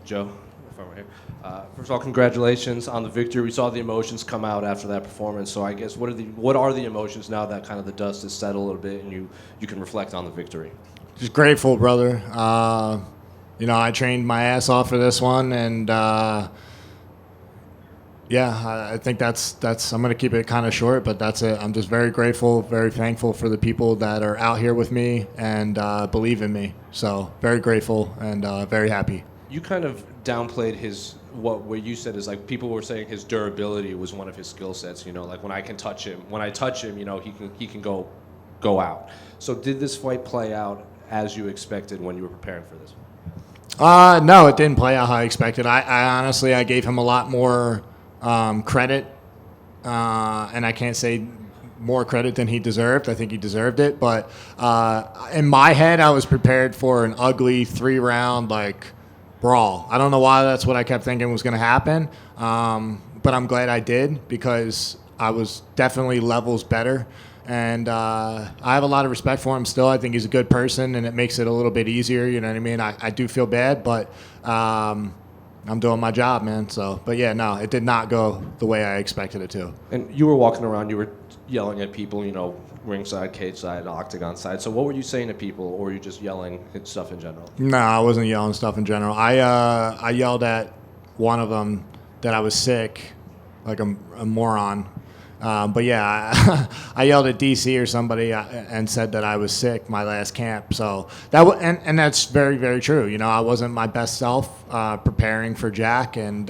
Joe, if I'm right here. First of all, congratulations on the victory. We saw the emotions come out after that performance. So I guess what are the emotions now that kind of the dust has settled a little bit and you can reflect on the victory? Just grateful, brother. I trained my ass off for this one, and I think that's. I'm gonna keep it kind of short, but that's it. I'm just very grateful, very thankful for the people that are out here with me and believe in me. So very grateful and very happy. You kind of downplayed what you said is like people were saying his durability was one of his skill sets. Like when I touch him, he can go out. So did this fight play out as you expected when you were preparing for this? No, it didn't play out how I expected. I honestly gave him a lot more credit, and I can't say more credit than he deserved. I think he deserved it, but in my head, I was prepared for an ugly 3-round brawl. I don't know why that's what I kept thinking was going to happen, but I'm glad I did because I was definitely levels better. And I have a lot of respect for him still. I think he's a good person, and it makes it a little bit easier. You know what I mean? I do feel bad, but I'm doing my job, man. So, but yeah, no, it did not go the way I expected it to. And you were walking around, you were yelling at people, ringside, cage side, octagon side. So what were you saying to people, or were you just yelling at stuff in general? No, I wasn't yelling stuff in general. I yelled at one of them that I was sick, like a moron. But yeah, I yelled at DC or somebody and said that I was sick my last camp. So and that's very, very true. I wasn't my best self preparing for Jack, and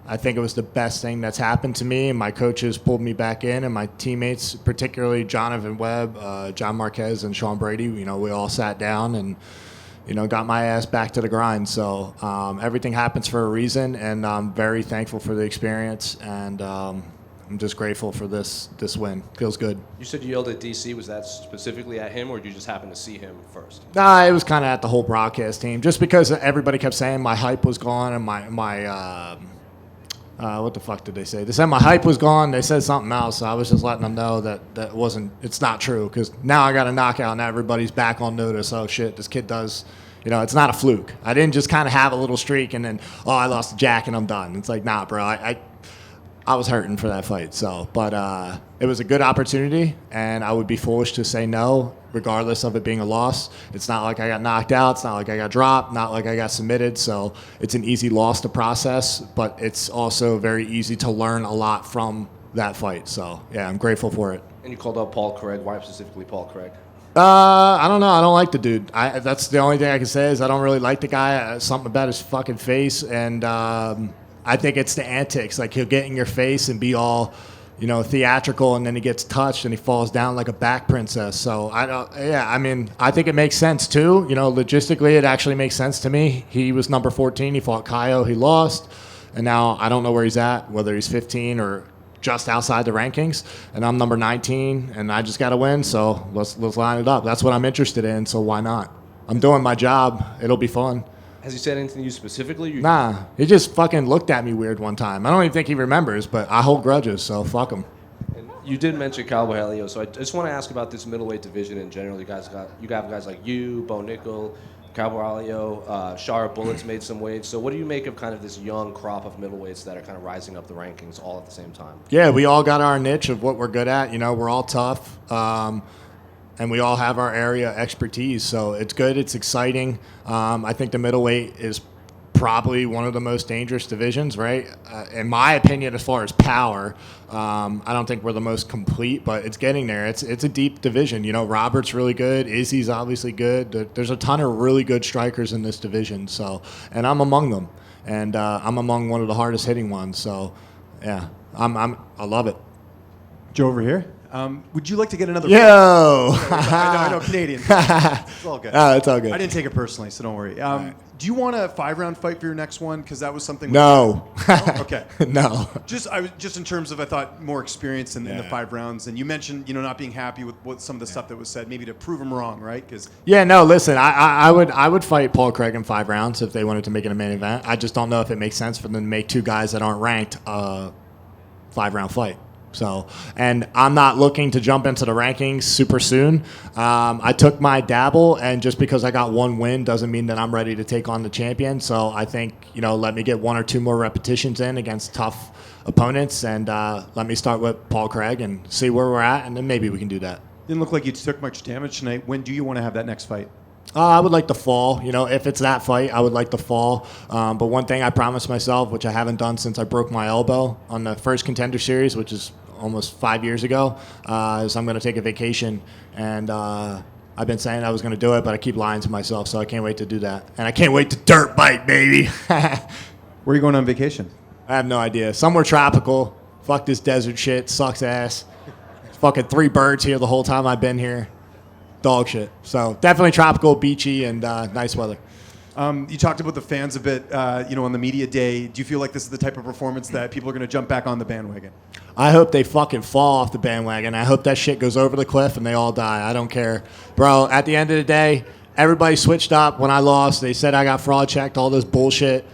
I think it was the best thing that's happened to me. And my coaches pulled me back in, and my teammates, particularly Jonathan Webb, John Marquez, and Sean Brady. We all sat down and got my ass back to the grind. So everything happens for a reason, and I'm very thankful for the experience, and I'm just grateful for this win. Feels good. You said you yelled at DC. Was that specifically at him, or did you just happen to see him first? Nah, it was kind of at the whole broadcast team, just because everybody kept saying my hype was gone and my what the fuck did they say? They said my hype was gone. They said something else. So I was just letting them know that wasn't. It's not true, because now I got a knockout and everybody's back on notice. Oh shit, this kid does. It's not a fluke. I didn't just kind of have a little streak and then I lost to Jack and I'm done. It's like, nah, bro. I was hurting for that fight. So, but it was a good opportunity, and I would be foolish to say no, regardless of it being a loss. It's not like I got knocked out. It's not like I got dropped. Not like I got submitted. So it's an easy loss to process, but it's also very easy to learn a lot from that fight. So, yeah, I'm grateful for it. And you called out Paul Craig. Why specifically Paul Craig? I don't know. I don't like the dude. That's the only thing I can say is I don't really like the guy. Something about his fucking face, and I think it's the antics. Like, he'll get in your face and be all, theatrical, and then he gets touched and he falls down like a back princess. So I think it makes sense too. Logistically, it actually makes sense to me. He was number 14. He fought Kaio. He lost, and now I don't know where he's at, whether he's 15 or just outside the rankings. And I'm number 19, and I just got to win. So let's line it up. That's what I'm interested in. So why not? I'm doing my job. It'll be fun. Has he said anything to you specifically? Nah, he just fucking looked at me weird one time. I don't even think he remembers, but I hold grudges, so fuck him. And you did mention Callout, Barriault, so I just want to ask about this middleweight division in general. You got guys like you, Bo Nickel, Callout, Barriault, Shara Bullets made some waves. So what do you make of kind of this young crop of middleweights that are kind of rising up the rankings all at the same time? Yeah, we all got our niche of what we're good at. We're all tough. And we all have our area expertise, so it's good. It's exciting. I think the middleweight is probably one of the most dangerous divisions, right? In my opinion, as far as power, I don't think we're the most complete, but it's getting there. It's a deep division. Robert's really good. Izzy's obviously good. There's a ton of really good strikers in this division. So, and I'm among them, and I'm among one of the hardest hitting ones. So, yeah, I love it. Joe over here. Would you like to get another? Yo! I know, Canadian. It's all good. It's all good. I didn't take it personally, so don't worry. Right. Do you want a 5-round fight for your next one? Because that was something. No. Okay. No. Just in terms of, I thought, more experience in the 5 rounds, and you mentioned not being happy with what some of the stuff that was said, maybe to prove them wrong, right? Listen, I would fight Paul Craig in 5 rounds if they wanted to make it a main event. I just don't know if it makes sense for them to make 2 guys that aren't ranked 5-round fight. So, and I'm not looking to jump into the rankings super soon. I took my dabble, and just because I got one win doesn't mean that I'm ready to take on the champion. So I think, let me get 1 or 2 more repetitions in against tough opponents, and let me start with Paul Craig and see where we're at, and then maybe we can do that. Didn't look like you took much damage tonight. When do you want to have that next fight? I would like to fall. If it's that fight, I would like to fall. But one thing I promised myself, which I haven't done since I broke my elbow on the first Contender Series, which is almost 5 years ago, is I'm going to take a vacation. And I've been saying I was going to do it, but I keep lying to myself, so I can't wait to do that. And I can't wait to dirt bike, baby. Where are you going on vacation? I have no idea. Somewhere tropical. Fuck this desert shit. Sucks ass. Fucking 3 birds here the whole time I've been here. Dog shit. So definitely tropical, beachy, and nice weather. You talked about the fans a bit, on the media day. Do you feel like this is the type of performance that people are going to jump back on the bandwagon? I hope they fucking fall off the bandwagon. I hope that shit goes over the cliff and they all die. I don't care. Bro, at the end of the day, everybody switched up when I lost. They said I got fraud checked, all this bullshit.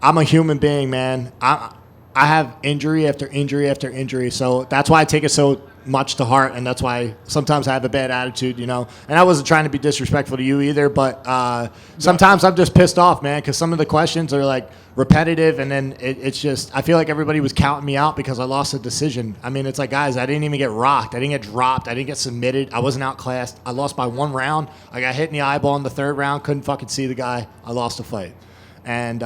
I'm a human being, man. I have injury after injury after injury, so that's why I take it so much to heart, and that's why sometimes I have a bad attitude, And I wasn't trying to be disrespectful to you either, but sometimes I'm just pissed off, man, because some of the questions are like repetitive, and then it's just I feel like everybody was counting me out because I lost a decision. I mean, it's like, guys, I didn't even get rocked, I didn't get dropped, I didn't get submitted, I wasn't outclassed. I lost by 1 round. I got hit in the eyeball in the 3rd round, couldn't fucking see the guy. I lost a fight. And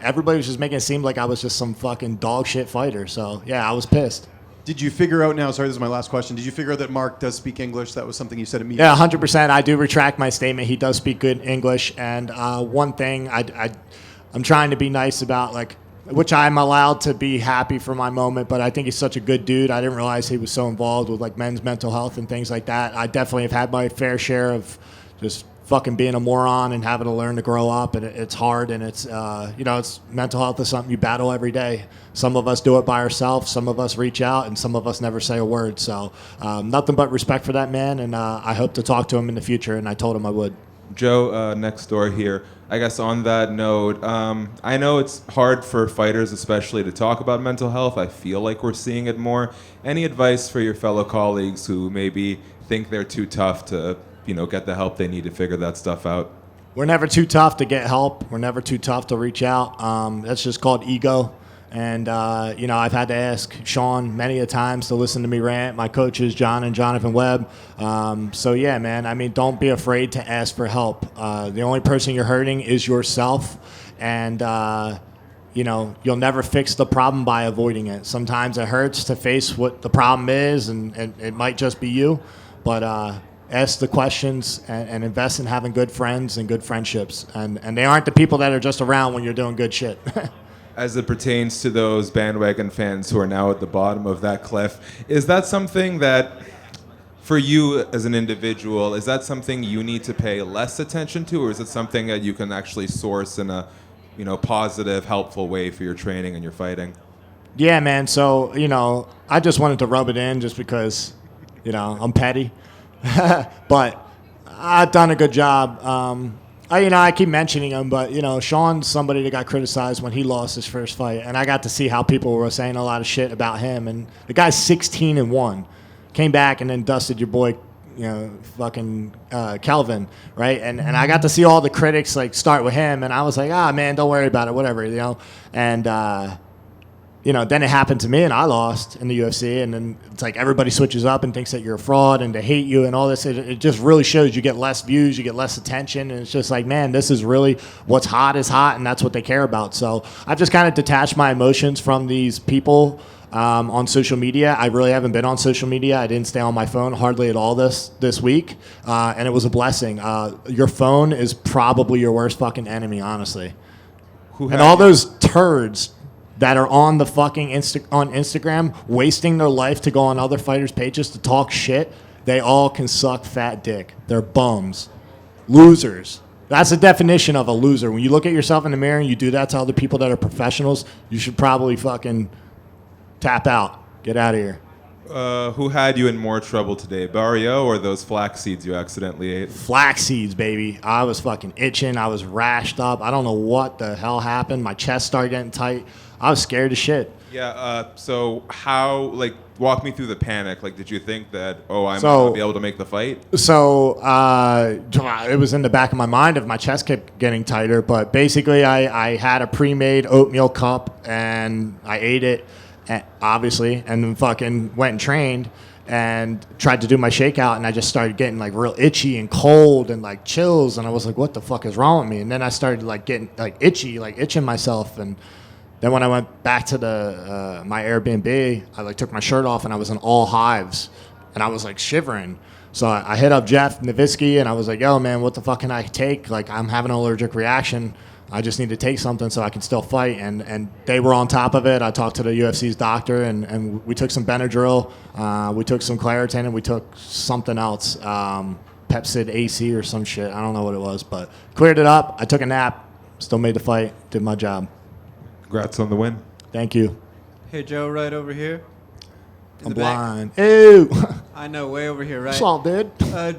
everybody was just making it seem like I was just some fucking dog shit fighter. So, yeah, I was pissed. Did you figure out now, sorry, this is my last question, did you figure out that Mark does speak English? That was something you said immediately. Yeah, 100%. I do retract my statement. He does speak good English. And one thing I'm trying to be nice about, which I'm allowed to be happy for my moment, but I think he's such a good dude. I didn't realize he was so involved with, men's mental health and things like that. I definitely have had my fair share of just fucking being a moron and having to learn to grow up, and it's hard, and it's it's mental health is something you battle every day. Some of us do it by ourselves, some of us reach out, and some of us never say a word. So nothing but respect for that man, and I hope to talk to him in the future, and I told him I would. Joe, next door here. I guess on that note, I know it's hard for fighters especially to talk about mental health. I feel like we're seeing it more. Any advice for your fellow colleagues who maybe think they're too tough to get the help they need to figure that stuff out? We're never too tough to get help. We're never too tough to reach out. That's just called ego. And, I've had to ask Sean many a times to listen to me rant. My coaches, John and Jonathan Webb. So, yeah, man, I mean, don't be afraid to ask for help. The only person you're hurting is yourself. And, you'll never fix the problem by avoiding it. Sometimes it hurts to face what the problem is, and it might just be you. But, ask the questions and invest in having good friends and good friendships. And they aren't the people that are just around when you're doing good shit. As it pertains to those bandwagon fans who are now at the bottom of that cliff, is that something that, for you as an individual, is that something you need to pay less attention to, or is it something that you can actually source in a positive, helpful way for your training and your fighting? Yeah, man. So, I just wanted to rub it in just because, I'm petty. But I've done a good job. I keep mentioning him, but Sean's somebody that got criticized when he lost his first fight, and I got to see how people were saying a lot of shit about him. And the guy's 16-1, came back and then dusted your boy, fucking Calvin, right? And I got to see all the critics start with him, and I was like, man, don't worry about it, whatever, And then it happened to me, and I lost in the UFC, and then it's like everybody switches up and thinks that you're a fraud and they hate you and all this. It just really shows you get less views, you get less attention, and it's just like, man, this is really what's hot is hot, and that's what they care about. So I've just kind of detached my emotions from these people on social media. I really haven't been on social media. I didn't stay on my phone hardly at all this week, and it was a blessing. Your phone is probably your worst fucking enemy, honestly. And all those turds that are on the fucking on Instagram wasting their life to go on other fighters' pages to talk shit, they all can suck fat dick. They're bums. Losers. That's the definition of a loser. When you look at yourself in the mirror and you do that to other people that are professionals, you should probably fucking tap out. Get out of here. Who had you in more trouble today, Barriault or those flax seeds you accidentally ate? Flax seeds, baby. I was fucking itching. I was rashed up. I don't know what the hell happened. My chest started getting tight. I was scared as shit. Yeah. So how, like, walk me through the panic. Like, did you think that, oh, I'm So- gonna be able to make the fight? So it was in the back of my mind if my chest kept getting tighter. But basically, I had a pre-made oatmeal cup and I ate it, obviously, and then fucking went and trained and tried to do my shakeout, and I just started getting like real itchy and cold and like chills, and I was like, what the fuck is wrong with me? And then I started like getting like itchy, like itching myself, and then when I went back to the my Airbnb, I like took my shirt off and I was in all hives, and I was like shivering. So I hit up Jeff Nowitzki and I was like, yo man, what the fuck can I take? Like I'm having an allergic reaction. I just need to take something so I can still fight. And they were on top of it. I talked to the UFC's doctor and we took some Benadryl, we took some Claritin, and we took something else, Pepsid AC or some shit. I don't know what it was, but cleared it up. I took a nap, still made the fight, did my job. Congrats on the win. Thank you. Hey, Joe, right over here. In I'm the back. blind. Ew. I know, way over here, right? That's all, dude.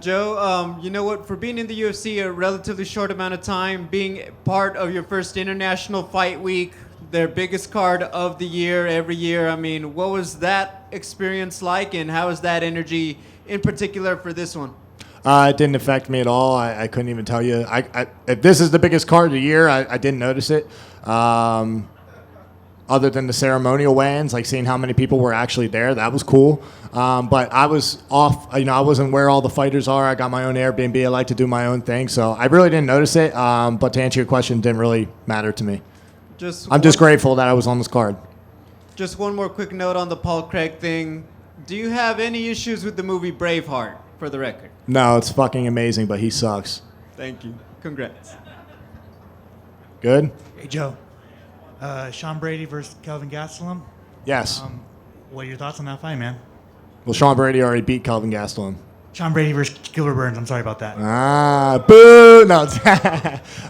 Joe, you know what? For being in the UFC a relatively short amount of time, being part of your first international fight week, their biggest card of the year, every year, I mean, what was that experience like, and how is that energy in particular for this one? It didn't affect me at all. I couldn't even tell you. If this is the biggest card of the year, I didn't notice it. Other than the ceremonial weigh-ins, like seeing how many people were actually there, that was cool. But I was off, I wasn't where all the fighters are. I got my own Airbnb. I like to do my own thing. So I really didn't notice it. But to answer your question, it didn't really matter to me. I'm just grateful that I was on this card. Just one more quick note on the Paul Craig thing. Do you have any issues with the movie Braveheart, for the record? No, it's fucking amazing, but he sucks. Thank you. Congrats. Good? Hey, Joe. Sean Brady versus Kelvin Gastelum. Yes. What are your thoughts on that fight, man? Well, Sean Brady already beat Kelvin Gastelum. Sean Brady versus Gilbert Burns. I'm sorry about that. Boo! No,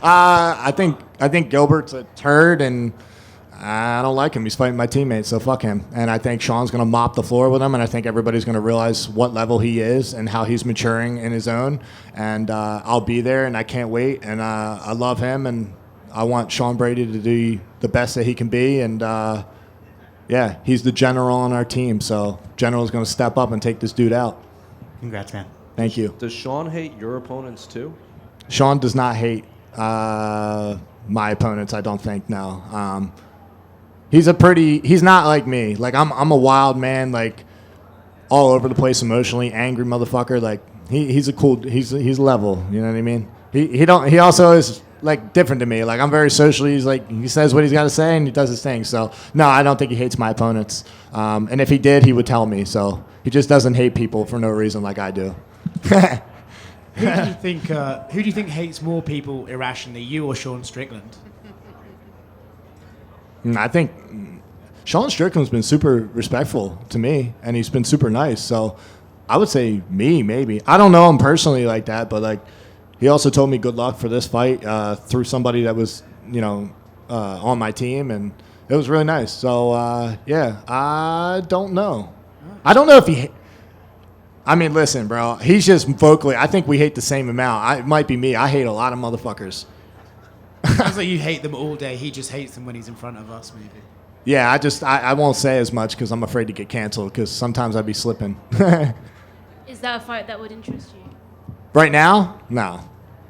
I think Gilbert's a turd, and I don't like him. He's fighting my teammates, so fuck him. And I think Sean's going to mop the floor with him, and I think everybody's going to realize what level he is and how he's maturing in his own. And I'll be there, and I can't wait. And I love him, and I want Sean Brady to do the best that he can be. And, yeah, he's the general on our team, so General's going to step up and take this dude out. Congrats, man. Thank you. Does Sean hate your opponents too? Sean does not hate my opponents, I don't think, no. He's not like me. Like, I'm a wild man, like, all over the place emotionally, angry motherfucker. Like, he's level, you know what I mean? He also is, like, different to me. Like, I'm very socially, he says what he's got to say and he does his thing. So, no, I don't think he hates my opponents. And if he did, he would tell me. So, he just doesn't hate people for no reason like I do. Who do you think hates more people irrationally, you or Sean Strickland? I think Sean Strickland's been super respectful to me, and he's been super nice. So I would say me, maybe. I don't know him personally like that, but like he also told me good luck for this fight through somebody that was, on my team, and it was really nice. So yeah, I don't know. I don't know if he. I mean, listen, bro. He's just vocally. I think we hate the same amount. It might be me. I hate a lot of motherfuckers. Sounds like you hate them all day. He just hates them when he's in front of us, maybe. Yeah, I won't say as much because I'm afraid to get canceled because sometimes I'd be slipping. Is that a fight that would interest you? Right now? No.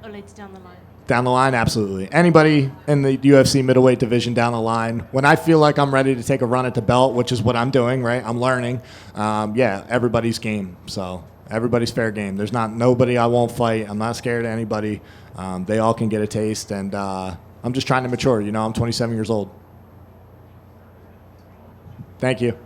Or later down the line? Down the line, absolutely. Anybody in the UFC middleweight division down the line, when I feel like I'm ready to take a run at the belt, which is what I'm doing, right? I'm learning. Yeah, everybody's game. So everybody's fair game. There's nobody I won't fight. I'm not scared of anybody. They all can get a taste, and I'm just trying to mature. I'm 27 years old. Thank you.